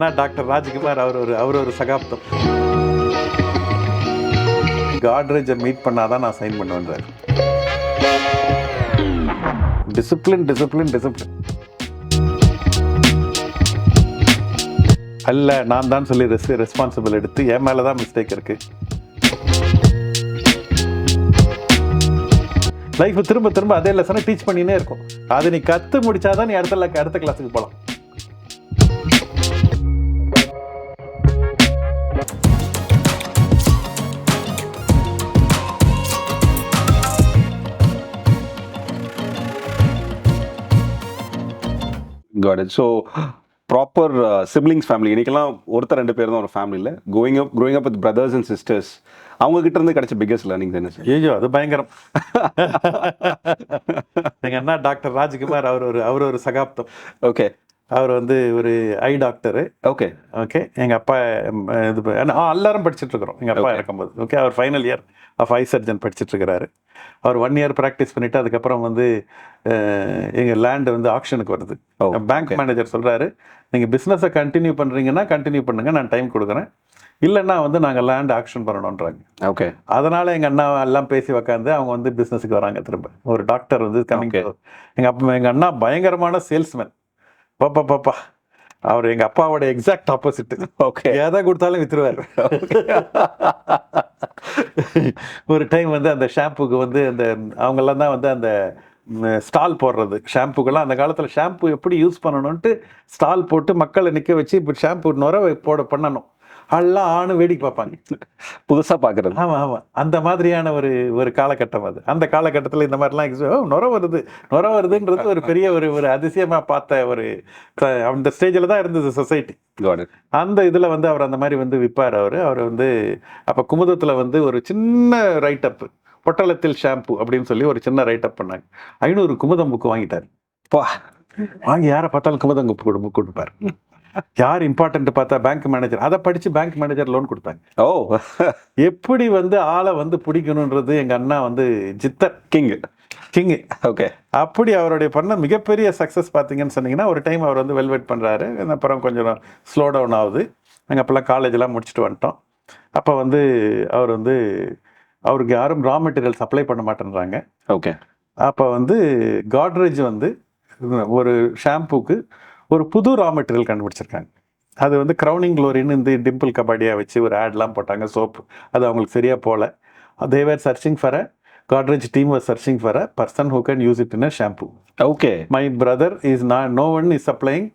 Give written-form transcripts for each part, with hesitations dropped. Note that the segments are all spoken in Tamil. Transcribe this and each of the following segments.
டாக்டர் ராஜ்குமார் அவர் ஒரு சகாப்தம். காட்ரேஜை மீட் பண்ணாதான் நான் சைன் பண்ணுவேன். டிசிப்ளின் டிசிப்ளின் டிசிப்ளின் அல்ல, நான் தான் சொல்லி ரெஸ்பான்சிபிள் எடுத்து என் மேலதான் மிஸ்டேக் இருக்கு. லைஃப் திரும்ப திரும்ப அதே லெசனை டீச் பண்ணினே இருக்கும். அதை நீ கத்து முடிச்சாதான் நீ அடுத்த கிளாஸுக்கு போகலாம். Got it. So, proper siblings family. இன்னைக்கெல்லாம் ஒருத்தர் ரெண்டு பேர் தான் ஒரு ஃபேமிலியில் growing up with brothers and sisters. அவங்க கிட்ட இருந்து கிடைச்ச பிக்கஸ்ட் லேர்னிங் என்ன சார்? ஐயோ, அது பயங்கரம். எங்க அண்ணா டாக்டர் ராஜ்குமார் அவர் ஒரு சகாப்தம். ஓகே. அவர் ஒரு ஐ டாக்டரு. Okay okay. எங்கள் அப்பா எல்லாரும் படிச்சுட்டு இருக்கிறோம். எங்கள் அப்பா இருக்கும்போது ஓகே, அவர் final year of eye surgeon படிச்சுட்டு இருக்கிறாரு. அவர் 1 year ப்ராக்டிஸ் பண்ணிவிட்டு அதுக்கப்புறம் எங்கள் லேண்டு ஆக்ஷனுக்கு வருது. பேங்க் மேனேஜர் சொல்கிறாரு, நீங்கள் பிஸ்னஸை கண்டினியூ பண்ணுறீங்கன்னா கண்டினியூ பண்ணுங்கள், நான் டைம் கொடுக்குறேன். இல்லைன்னா நாங்கள் லேண்ட் ஆக்ஷன் பண்ணணுன்றாங்க. ஓகே. அதனால் எங்கள் அண்ணா எல்லாம் பேசி உக்காந்து அவங்க பிஸ்னஸுக்கு வராங்க. திரும்ப ஒரு டாக்டர் கம்மிங். எங்கள் அண்ணா பயங்கரமான சேல்ஸ்மேன். பாப்பா அவர் எங்கள் அப்பாவோட எக்ஸாக்ட் ஆப்போசிட். ஓகே. எதை கொடுத்தாலும் வித்துருவார். ஒரு டைம் அந்த ஷாம்புக்கு அந்த அவங்கெல்லாம் தான் அந்த ஸ்டால் போடுறது ஷாம்புக்கெல்லாம். அந்த காலத்தில் ஷாம்பு எப்படி யூஸ் பண்ணணும்ன்ட்டு ஸ்டால் போட்டு மக்களை நிற்க வச்சு இப்போ ஷாம்பு நுர பண்ணணும். எல்லாம் ஆணு வேடிக்கை பார்ப்பாங்க, புதுசாக பார்க்குறது. ஆமாம். அந்த மாதிரியான ஒரு காலகட்டம் அது. அந்த காலகட்டத்தில் இந்த மாதிரிலாம் நுர வருதுன்றது ஒரு பெரிய ஒரு அதிசயமாக பார்த்த அந்த ஸ்டேஜில் தான் இருந்தது சொசைட்டி. அந்த இதில் அவர் அந்த மாதிரி விற்பார். அவர் அப்போ குமுதத்தில் ஒரு சின்ன ரைட்டப், பொட்டலத்தில் ஷாம்பு அப்படின்னு சொல்லி ஒரு சின்ன ரைட்டப் பண்ணாங்க. 500 குமுதம் புக்கு வாங்கிட்டார். வாங்கி யாரை பார்த்தாலும் குமுதம் புக்கு கொடுப்பார். யார் இம்பார்ட்டன்ட் பார்த்தா பேங்க் மேனேஜர். அதை படிச்சு பேங்க் மேனேஜர் லோன் கொடுத்தாங்க. ஓ, எப்படி ஆளை பிடிக்கணுன்றது எங்க அண்ணா ஜித்தர் கிங். ஓகே. அப்படி அவருடைய பண்ண மிகப்பெரிய சக்ஸஸ் பார்த்தீங்கன்னு சொன்னீங்கன்னா, ஒரு டைம் அவர் வெல்வெட் பண்ணுறாரு. அப்புறம் கொஞ்சம் ஸ்லோ டவுன் ஆகுது. நாங்கள் அப்போல்லாம் காலேஜெலாம் முடிச்சுட்டு வந்துட்டோம். அப்போ அவர் அவருக்கு யாரும் ரா மெட்டீரியல் சப்ளை பண்ண மாட்டேன்றாங்க. ஓகே. அப்போ காட்ரேஜ் ஒரு ஷாம்புக்கு ஒரு புது ரா மெட்டீரியல் கண்டுபிடிச்சிருக்காங்க. அது க்ரௌனிங் க்ளோரின்னு டிம்பிள் கபாடியாக வச்சு ஒரு ஆட்லாம் போட்டாங்க. சோப்பு அது அவங்களுக்கு சரியாக போகல. they were searching for a Godrej team was searching for a person who can use it in a shampoo. Okay. My brother is not, no one is supplying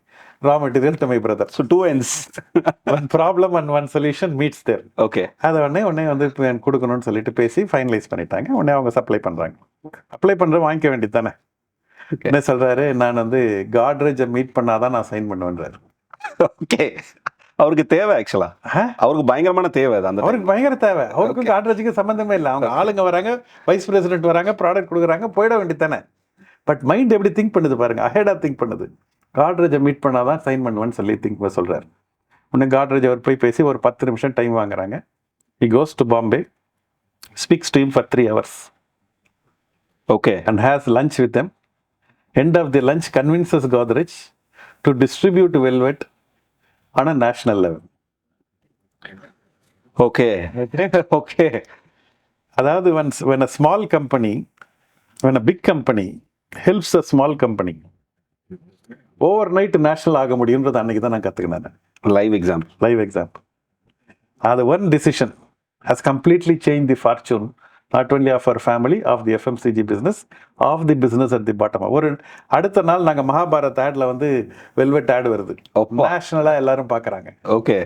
raw material to my brother. So two ends. One problem and one solution meets there. Okay. அதை உடனே கொடுக்கணும்னு சொல்லிட்டு பேசி ஃபைனலைஸ் பண்ணிட்டாங்க. உடனே அவங்க சப்ளை பண்ணுறாங்க. அப்ளை பண்ணுற வாங்கிக்க வேண்டியது தானே. என்ன சொல்றாரு, நான் காட்ரேஜை மீட் பண்ணாதான் நான் சைன் பண்ணுவேன்றாரு. ஓகே. அவருக்கு தேவை, ஆக்சுவலா அவருக்கு பயங்கரமான தேவை. அவருக்கு பயங்கர தேவை. அவருக்கு காட்ரேஜுக்கு சம்பந்தமே இல்லை. அவங்க ஆளுங்க வராங்க, வைஸ் பிரசிடென்ட் வராங்க, ப்ராடக்ட் கொடுக்குறாங்க, போயிட வேண்டியது தானே. பட் மைண்ட் எப்படி திங்க் பண்ணுது பாருங்க, அஹெடா திங்க் பண்ணுது. காட்ரேஜை மீட் பண்ணாதான் சைன் பண்ணுவேன்னு சொல்லி சொல்றாரு. உடனே காட்ரேஜ் அவர் போய் பேசி ஒரு 10 நிமிஷம் டைம் வாங்குறாங்க. He goes to Bombay, speaks to him for 3 hours. Okay. And has lunch with them. End of the lunch convinces Godrej to distribute velvet on a national level. Okay. Okay. அதாவது when a small company, when a big company helps a small company, overnight national ஆக முடியும்ன்றது அன்னைக்கு தான் நான் கற்றுக்கினேன். Live example. அது one decision has completely changed the fortune not only of our family, of the FMCG business, of the business at the bottom. ஒரு அடுத்த நாள் நாங்கள் மகாபாரத் ஆட்ல வெல்வெட் ஆட் வருது. நேஷனலாக எல்லாரும் பார்க்குறாங்க. Okay.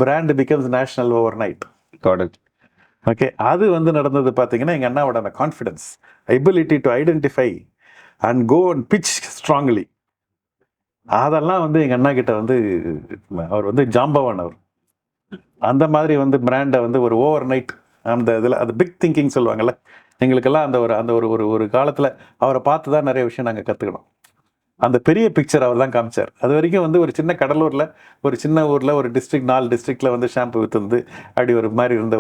Brand becomes national overnight. Okay. அது நடந்தது பார்த்தீங்கன்னா, எங்கள் அண்ணாவோட அந்த confidence, ability to identify and go and pitch strongly, அதெல்லாம் எங்கள் அண்ணா கிட்ட அவர் ஜாம்பவான். அவர் அந்த மாதிரி பிராண்டை ஒரு ஓவர் நைட் அந்த இதில் அது பிக் திங்கிங் சொல்லுவாங்கள்ல, எங்களுக்கெல்லாம் அந்த ஒரு காலத்தில் அவரை பார்த்து தான் நிறைய விஷயம் நாங்கள் கற்றுக்கணும். அந்த பெரிய பிக்சர் அவர் தான் காமிச்சார். அது வரைக்கும் ஒரு சின்ன கடலூரில், ஒரு சின்ன ஊரில், ஒரு டிஸ்ட்ரிக்ட், 4 டிஸ்ட்ரிக்டில் ஷாம்பு விற்று அப்படி ஒரு மாதிரி இருந்த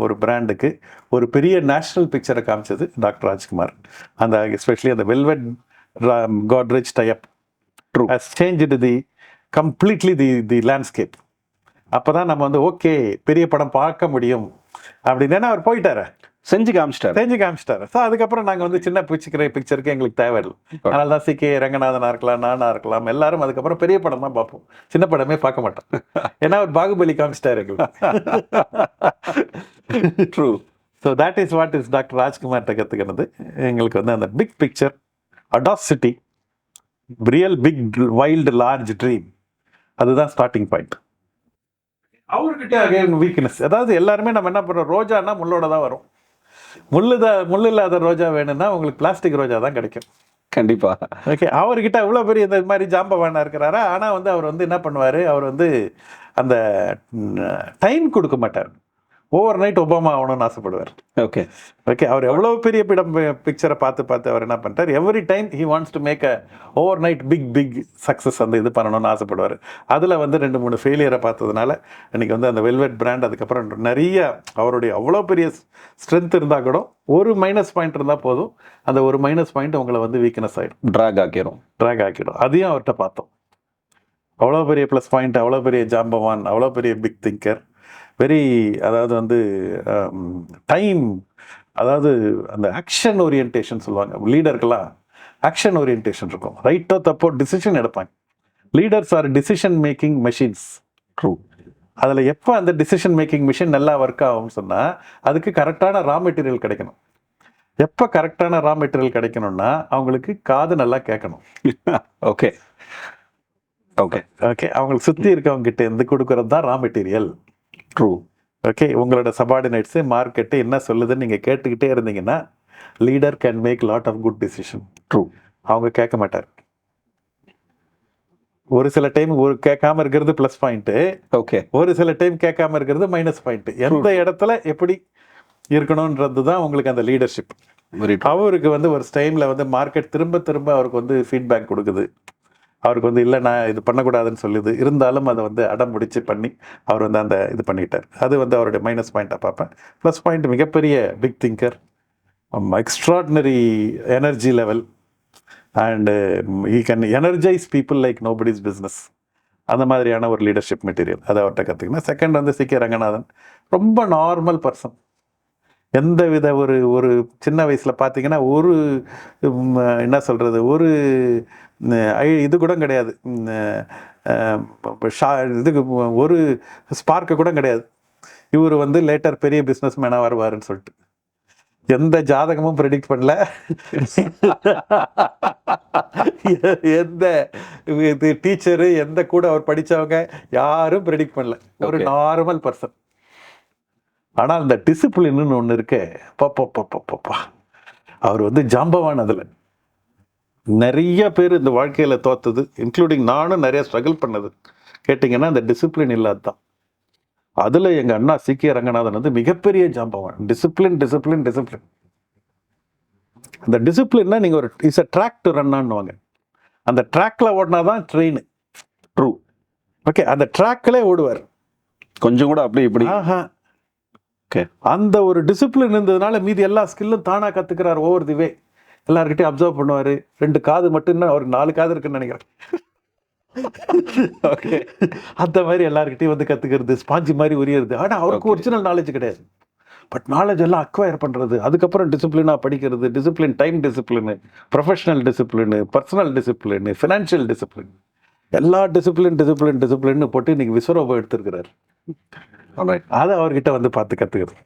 ஒரு பிராண்டுக்கு ஒரு பெரிய நேஷ்னல் பிக்சரை காமிச்சது டாக்டர் ராஜ்குமார். அந்த எஸ்பெஷலி அந்த velvet Godrej type has changed the completely the landscape. அப்போ தான் நம்ம வந்து ஓகே பெரிய படம் பார்க்க முடியும் அப்படின்னு அவர் போயிட்டாரு, செஞ்சு காமிச்சிட்டாரு. ஸோ அதுக்கப்புறம் நாங்கள் வந்து சின்ன பிக்சருக்கு எங்களுக்கு தேவையில்லை. அதனால தான் சிகே ரங்கநாதனா இருக்கலாம், நானா இருக்கலாம், எல்லாரும் அதுக்கப்புறம் பெரிய படம் தான் பார்ப்போம், சின்ன படமே பார்க்க மாட்டோம். ஏன்னா அவர் பாகுபலி காமிச்சிட்டாரு எங்களுக்கு. True. So that is what is doctor ராஜ்குமார்கிட்ட கற்றுக்கிறது. எங்களுக்கு வந்து அந்த big picture, audacity, real big wild large dream, அதுதான் ஸ்டார்டிங் பாயிண்ட். அவர்கிட்ட அகைன் வீக்னஸ். அதாவது எல்லாருமே நம்ம என்ன பண்ணுறோம், ரோஜானா முள்ளோட தான் வரும். முள் இல்லாத ரோஜா வேணும்னா உங்களுக்கு பிளாஸ்டிக் ரோஜா தான் கிடைக்கும். கண்டிப்பா. ஓகே, அவர்கிட்ட அவ்வளோ பெரிய இந்த மாதிரி ஜாம்பவானா இருக்கிறாரா, ஆனால் வந்து அவர் வந்து என்ன பண்ணுவார், அவர் வந்து அந்த டைம் கொடுக்க மாட்டார். ஓவர் நைட் ஒபாமா ஆகணும்னு ஆசைப்படுவார். ஓகே ஓகே, அவர் எவ்வளோ பெரிய பிக்சரை பார்த்து அவர் என்ன பண்ணிட்டார், every time he wants to make a overnight big success வந்து இது பண்ணணும்னு ஆசைப்படுவார். அதில் வந்து 2-3 ஃபெயிலியரை பார்த்ததுனால இன்னைக்கு வந்து அந்த வெல்வெட் பிராண்ட் அதுக்கப்புறம் நிறைய அவருடைய அவ்வளோ பெரிய ஸ்ட்ரென்த் இருந்தால் கூட ஒரு மைனஸ் பாயிண்ட் இருந்தால் போதும், அந்த ஒரு மைனஸ் பாயிண்ட் உங்களை வந்து வீக்னஸ் ஆகிடும், ட்ராக் ஆக்கிடும். அதையும் அவர்கிட்ட பார்த்தோம். அவ்வளோ பெரிய ப்ளஸ் பாயிண்ட், அவ்வளோ பெரிய ஜாம்பவான், அவ்வளோ பெரிய பிக் திங்கர், வெரி, அதாவது வந்து டைம், அதாவது அந்த ஆக்ஷன் ஓரியன்டேஷன் சொல்லுவாங்க. லீடருக்கெல்லாம் ஆக்ஷன் ஓரியன்டேஷன் இருக்கும், ரைட்டோ தப்போ டிசிஷன் எடுப்பாங்க. Leaders are decision making machines. True. அதில் எப்போ அந்த டிசிஷன் மேக்கிங் மிஷின் நல்லா ஒர்க் ஆகும்னு சொன்னால் அதுக்கு கரெக்டான ரா மெட்டீரியல் கிடைக்கணும். எப்போ கரெக்டான ரா மெட்டீரியல் கிடைக்கணும்னா அவங்களுக்கு காது நல்லா கேட்கணும். ஓகே ஓகே ஓகே, அவங்களுக்கு சுற்றி இருக்கவங்க கிட்ட இருந்து கொடுக்கறது தான் ரா மெட்டீரியல். ட்ரூ. ஓகே, உங்களோட சபார்டினேட்ஸு மார்க்கெட்டு என்ன சொல்லுதுன்னு நீங்கள் கேட்டுக்கிட்டே இருந்தீங்கன்னா leader can make lot of good decision. True. அவங்க கேட்க மாட்டார். ஒரு சில டைம் கேட்காம இருக்கிறது ப்ளஸ் பாயிண்ட்டு, ஓகே, ஒரு சில டைம் கேட்காம இருக்கிறது மைனஸ் பாயிண்ட்டு. எந்த இடத்துல எப்படி இருக்கணுன்றது தான் உங்களுக்கு அந்த லீடர்ஷிப். அவருக்கு வந்து ஒரு டைமில் வந்து மார்க்கெட் திரும்ப அவருக்கு வந்து ஃபீட்பேக் கொடுக்குது, அவருக்கு வந்து இல்லை நான் இது பண்ணக்கூடாதுன்னு சொல்லுது, இருந்தாலும் அதை வந்து அடம் முடிச்சு பண்ணி அவர் வந்து அந்த இது பண்ணிட்டார். அது வந்து அவருடைய மைனஸ் பாயிண்ட்டாக பார்ப்பேன். ப்ளஸ் பாயிண்ட் மிகப்பெரிய big thinker, extraordinary energy level, and he can energise people like nobody's business. அந்த மாதிரியான ஒரு லீடர்ஷிப் மெட்டீரியல் அதை அவர்கிட்ட கற்றுக்கணும். செகண்ட் வந்து சிகே ரங்கநாதன், ரொம்ப நார்மல் பர்சன். எந்த வித ஒரு சின்ன வயசில் பார்த்தீங்கன்னா ஒரு என்ன சொல்கிறது, ஒரு இது கூட கிடையாது, இதுக்கு ஒரு ஸ்பார்க்கு கூட கிடையாது. இவர் வந்து லேட்டர் பெரிய பிஸ்னஸ் மேனாக வருவாருன்னு சொல்லிட்டு எந்த ஜாதகமும் ப்ரெடிக்ட் பண்ணல, எந்த இது டீச்சரு, எந்த கூட அவர் படித்தவங்க யாரும் ப்ரெடிக்ட் பண்ணல. ஒரு நார்மல் பர்சன். ஆனால் இந்த டிசிப்ளின்னு ஒன்று இருக்கு, பாப்பா அவர் வந்து ஜாம்பவான். அதில் நிறைய பேர் இந்த வாழ்க்கையில் தோத்தது, இன்க்ளூடிங் நானும் நிறைய ஸ்ட்ரகிள் பண்ணது கேட்டிங்கன்னா அந்த டிசிப்ளின் இல்லாத தான். அதில் எங்கள் அண்ணா சிகே ரங்கநாதன் வந்து மிகப்பெரிய ஜாம்பவான். டிசிப்ளின். அந்த டிசிப்ளின்னா நீங்கள் ஒரு இட்ஸ் அ ட்ராக் டு ரன்னான்னுவாங்க. அந்த ட்ராக்ல ஓடினா தான் ட்ரெயின். ட்ரூ. ஓகே, அந்த ட்ராக்லே ஓடுவார், கொஞ்சம் கூட அப்படி இப்படி. ஓகே, அந்த ஒரு டிசிப்ளின் இருந்ததுனால மீதி எல்லா ஸ்கில்லும் தானாக கற்றுக்கிறார். ஓவர் தி வே எல்லாருக்கிட்டையும் அப்சர்வ் பண்ணுவார். 2 காது மட்டும்தான், அவருக்கு 4 காது இருக்குன்னு நினைக்கிறேன். ஓகே, அந்த மாதிரி எல்லாருக்கிட்டையும் வந்து கற்றுக்கிறது, ஸ்பாஞ்சி மாதிரி உரியறது. ஆனால் அவருக்கு ஒரிஜினல் நாலேஜ் கிடையாது, பட் நாலேஜ் எல்லாம் அக்வயர் பண்ணுறது. அதுக்கப்புறம் டிசிப்ளினாக படிக்கிறது, discipline, time discipline, professional discipline, personal discipline, financial discipline, எல்லா டிசிப்ளின் போட்டு இன்னைக்கு விஸ்வரூபம் எடுத்துருக்கிறார். அதை அவர்கிட்ட வந்து பார்த்து கற்றுக்கிறது.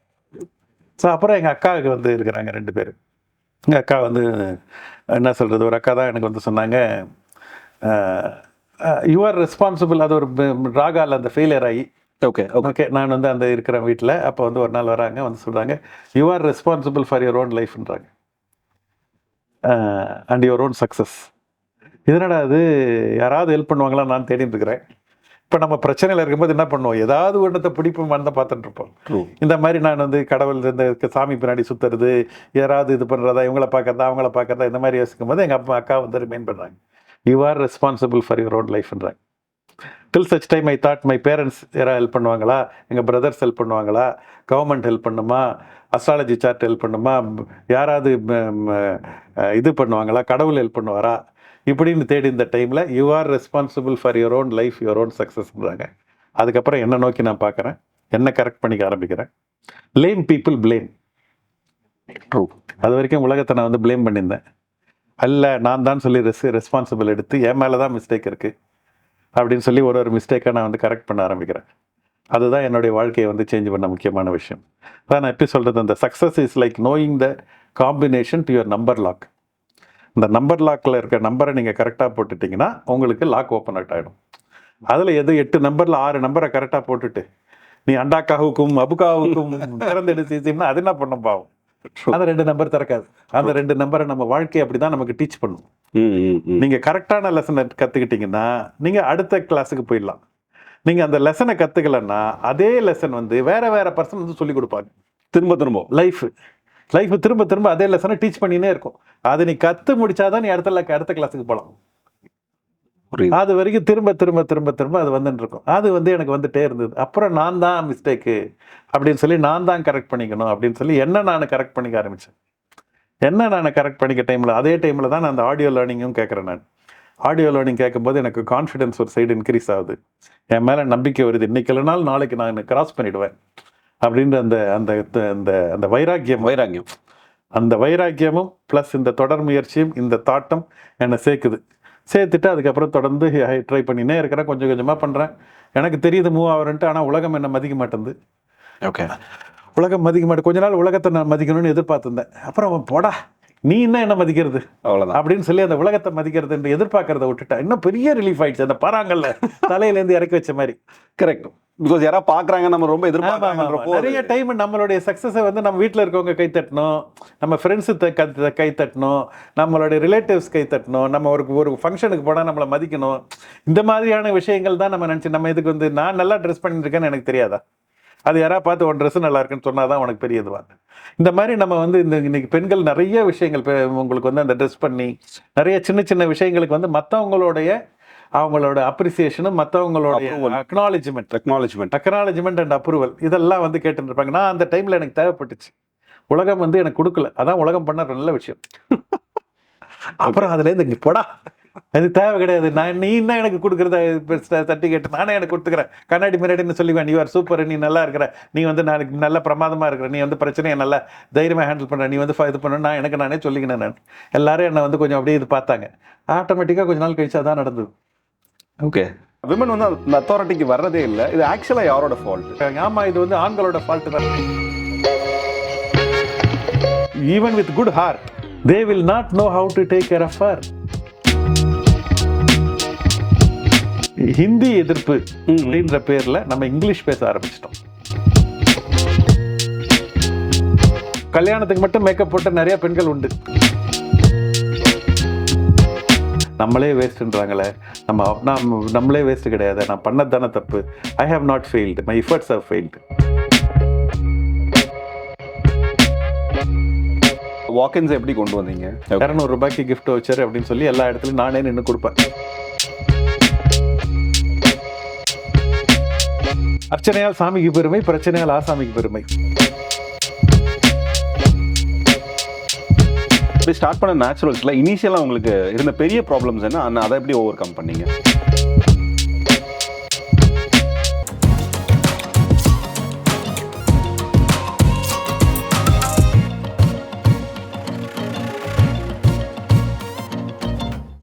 ஸோ அப்புறம் எங்கள் அக்காவுக்கு வந்து இருக்கிறாங்க 2 பேர். எங்கள் அக்கா வந்து என்ன சொல்கிறது, ஒரு அக்கா தான் எனக்கு வந்து சொன்னாங்க, யூ ஆர் ரெஸ்பான்சிபிள். அது ஒரு ராகால் அந்த ஃபெயிலியர் ஆகி, ஓகே நான் வந்து அந்த இருக்கிற வீட்டில் அப்போ வந்து ஒரு நாள் வராங்க, வந்து சொல்கிறாங்க, you are responsible for your own லைஃப்ன்றாங்க, அண்ட் யுவர் ஓன் சக்ஸஸ். இதனடா அது, யாராவது ஹெல்ப் பண்ணுவாங்களா நான் தேடிட்டு இருக்கிறேன். இப்போ நம்ம பிரச்சனையில் இருக்கும்போது என்ன பண்ணுவோம், ஏதாவது ஒன்றத்தை பிடிப்போம் தான் பார்த்துட்டு இருப்போம். இந்த மாதிரி நான் வந்து கடவுள் இந்த சாமி பின்னாடி சுற்றுறது, யாராவது இது பண்ணுறதா, இவங்கள பார்க்கறதா அவங்கள பார்க்கறதா, இந்த மாதிரி யோசிக்கும் போது எங்கள் அக்கா வந்து ரிமைன் பண்ணுறாங்க, you are responsible for your own லைஃப்ன்றாங்க. Till such time I thought my parents யாராவது ஹெல்ப் பண்ணுவாங்களா, எங்கள் பிரதர்ஸ் ஹெல்ப் பண்ணுவாங்களா, கவர்மெண்ட் ஹெல்ப் பண்ணுமா, அஸ்ட்ராலஜி சார்ட் ஹெல்ப் பண்ணுமா, யாராவது இது பண்ணுவாங்களா, கடவுள் ஹெல்ப் பண்ணுவாரா, இப்படின்னு தேடி இந்த டைமில் you are responsible for your own life, your own சக்ஸஸ்ன்றாங்க. அதுக்கப்புறம் என்ன நோக்கி நான் பார்க்குறேன், என்ன கரெக்ட் பண்ணிக்க ஆரம்பிக்கிறேன். Blame people blame. ட்ரூ. அது வரைக்கும் உலகத்தை நான் வந்து ப்ளேம் பண்ணியிருந்தேன். அல்ல, நான் தான் சொல்லி ரெஸ்பான்சிபிள் எடுத்து என் மேலே தான் மிஸ்டேக் இருக்குது அப்படின்னு சொல்லி ஒரு மிஸ்டேக்காக நான் வந்து கரெக்ட் பண்ண ஆரம்பிக்கிறேன். அதுதான் என்னுடைய வாழ்க்கையை வந்து சேஞ்ச் பண்ண முக்கியமான விஷயம். அதான் நான் எப்படி சொல்கிறது, அந்த success is like knowing the combination to your number lock. இந்த நம்பர் லாக்கில் இருக்க நம்பரை நீங்கள் கரெக்டாக போட்டுட்டிங்கன்னா உங்களுக்கு லாக் ஓப்பன் அவுட் ஆகிடும். அதில் எது 8 நம்பரில் 6 நம்பரை கரெக்டாக போட்டுட்டு நீ அண்டாக்காவுக்கும் அபுக்காவுக்கும் திறந்தெடு செய்தீங்கன்னா அது என்ன பண்ணும் பாவம், அந்த 2 நம்பர் திறக்காது. அந்த 2 நம்பரை நம்ம வாழ்க்கையை அப்படி தான் நமக்கு டீச் பண்ணும். நீங்கள் கரெக்டான லெசனை கற்றுக்கிட்டிங்கன்னா நீங்கள் அடுத்த கிளாஸுக்கு போயிடலாம். நீங்கள் அந்த லெசனை கற்றுக்கலன்னா அதே லெசன் வந்து வேற பர்சன் வந்து சொல்லிக் கொடுப்பாங்க. திரும்ப லைஃப் திரும்ப திரும்ப அதே லெசனை டீச் பண்ணினே இருக்கும். அதை நீ கற்று முடிச்சாதான் நீ அடுத்த கிளாஸுக்கு போகலாம். அது வரைக்கும் திரும்ப அது வந்துட்டு இருக்கும். அது வந்து எனக்கு வந்துட்டே இருந்தது. அப்புறம் நான் தான் மிஸ்டேக்கு அப்படின்னு சொல்லி நான் தான் கரெக்ட் பண்ணிக்கணும் அப்படின்னு சொல்லி நான் கரெக்ட் பண்ணிக்க ஆரம்பித்தேன். நான் கரெக்ட் பண்ணிக்க டைமில் அதே டைமில் தான் நான் அந்த ஆடியோ லேர்னிங்கும் கேட்குறேன். நான் ஆடியோ லேர்னிங் கேட்கும்போது எனக்கு கான்ஃபிடென்ஸ் ஒரு சைடு இன்க்ரீஸ் ஆகுது. என் மேலே நம்பிக்கை வருது. இன்னைக்கு இல்லைனாலும் நாளைக்கு நான் கிராஸ் பண்ணிவிடுவேன் அப்படின்ற அந்த அந்த அந்த அந்த வைராக்கியம் அந்த வைராக்கியமும் ப்ளஸ் இந்த தொடர் முயற்சியும் இந்த தாட்டம் என்னை சேர்த்துட்டு அதுக்கப்புறம் தொடர்ந்து ட்ரை பண்ணினே இருக்கிறேன். கொஞ்சம் கொஞ்சமாக பண்ணுறேன். எனக்கு தெரியுது மூவ் ஆகிறேன்ட்டு. ஆனால் உலகம் என்னை மதிக்க மாட்டேங்குது. ஓகே, உலகம் மதிக்க மாட்டேன். கொஞ்ச நாள் உலகத்தை நான் மதிக்கணும்னு எதிர்பார்த்துருந்தேன். அப்புறம் போடா நீ என்ன மதிக்கிறது அவ்வளோதான் அப்படின்னு சொல்லி அந்த உலகத்தை மதிக்கிறது என்று எதிர்பார்க்கறத விட்டுட்டா இன்னும் பெரிய ரிலீஃப் ஆயிடுச்சு. அந்த பாறாங்கல்ல தலையிலேருந்து இறக்கி வச்ச மாதிரி. கரெக்ட். பிகாஸ் யாராவது பார்க்குறாங்க, நம்ம ரொம்ப எதிர்பார்க்குறாங்க. நிறைய டைம் நம்மளுடைய சக்ஸஸை வந்து நம்ம வீட்டில் இருக்கவங்க கை தட்டணும், நம்ம ஃப்ரெண்ட்ஸு கை தட்டணும், நம்மளுடைய ரிலேட்டிவ்ஸ் கை தட்டணும், நம்ம ஒரு ஃபங்க்ஷனுக்கு போனால் நம்மளை மதிக்கணும். இந்த மாதிரியான விஷயங்கள் தான் நம்ம நினச்சி நம்ம இதுக்கு வந்து நான் நல்லா ட்ரெஸ் பண்ணியிருக்கேன்னு எனக்கு தெரியாதா? அது யாராவது பார்த்து உன் ட்ரெஸ்ஸு நல்லா இருக்குன்னு சொன்னால் தான் உனக்கு பெரிய இதுவா? இந்த மாதிரி நம்ம வந்து இன்னைக்கு பெண்கள் நிறைய விஷயங்கள் உங்களுக்கு வந்து அந்த ட்ரெஸ் பண்ணி நிறைய சின்ன சின்ன விஷயங்களுக்கு வந்து அவங்களோட அப்ரிசியேஷனும் மற்றவங்களோட அக்னாலஜ்மெண்ட் அண்ட் அப்ரூவல் இதெல்லாம் வந்து கேட்டுட்டு இருப்பாங்க. நான் அந்த டைமில் எனக்கு தேவைப்பட்டுச்சு. உலகம் வந்து எனக்கு கொடுக்கல. அதான் உலகம் பண்ண நல்ல விஷயம். அப்புறம் அதுலேருந்து இங்கே போடா, அது தேவை கிடையாது. நீ என்ன எனக்கு கொடுக்குறத சர்டிஃபிகேட் நானே எனக்கு கொடுத்துக்கிறேன். கண்ணாடி முன்னாடின்னு சொல்லுவேன், நீ ஆர் சூப்பர், நீ நல்லா இருக்கிற, நீ வந்து நாளைக்கு நல்ல பிரமாதமாக இருக்கிற, நீ வந்து பிரச்சனையை நல்லா தைரியமாக ஹேண்டில் பண்ணுற, நீ வந்து இது பண்ண எனக்கு நானே சொல்லிக்கினேன். நான் எல்லாரும் என்னை வந்து கொஞ்சம் அப்படியே இது பார்த்தாங்க. ஆட்டோமேட்டிக்காக கொஞ்ச நாள் கழிச்சு அதான் நடந்தது. ஓகே, விமன் வந்து அந்த அத்தாரிட்டிக்கு வர்றதே இல்லை. இது ஆக்சுவலாக யாரோட ஃபால்ட்? ஆமாம், இது வந்து ஆண்களோட ஃபால்ட் தான். Even with good heart they will not know how to take care of her. Hindi எதிர்ப்பு அப்படின்ற பேர்ல நம்ம இங்கிலீஷ் பேச ஆரம்பிச்சிட்டோம். கல்யாணத்துக்கு மட்டும் மேக்கப் போட்ட நிறைய பெண்கள் உண்டு. நம்மளே வேஸ்ட்ன்றாங்களே, நம்மளே வேஸ்ட் கிடையாது, நான் பண்ணது தானே தப்பு. I have not failed, my efforts have failed. வாக்கின்ஸ் எப்படி கொண்டு வந்தீங்க? 200 ரூபாய்க்கு கிஃப்ட் வச்சர் அப்படின்னு சொல்லி எல்லா இடத்துலையும் நானே நின்று கொடுப்பேன். அர்ச்சனையால் சாமிக்கு பெருமை, பிரச்சனையால் ஆசாமிக்கு பெருமை. ஸ்டார்ட் பண்ண நேச்சுரல்ஸ்ல இனிஷியலா உங்களுக்கு இருந்த பெரிய ப்ராப்ளம்ஸ் என்ன, அதை எப்படி ஓவர் கம் பண்ணீங்க?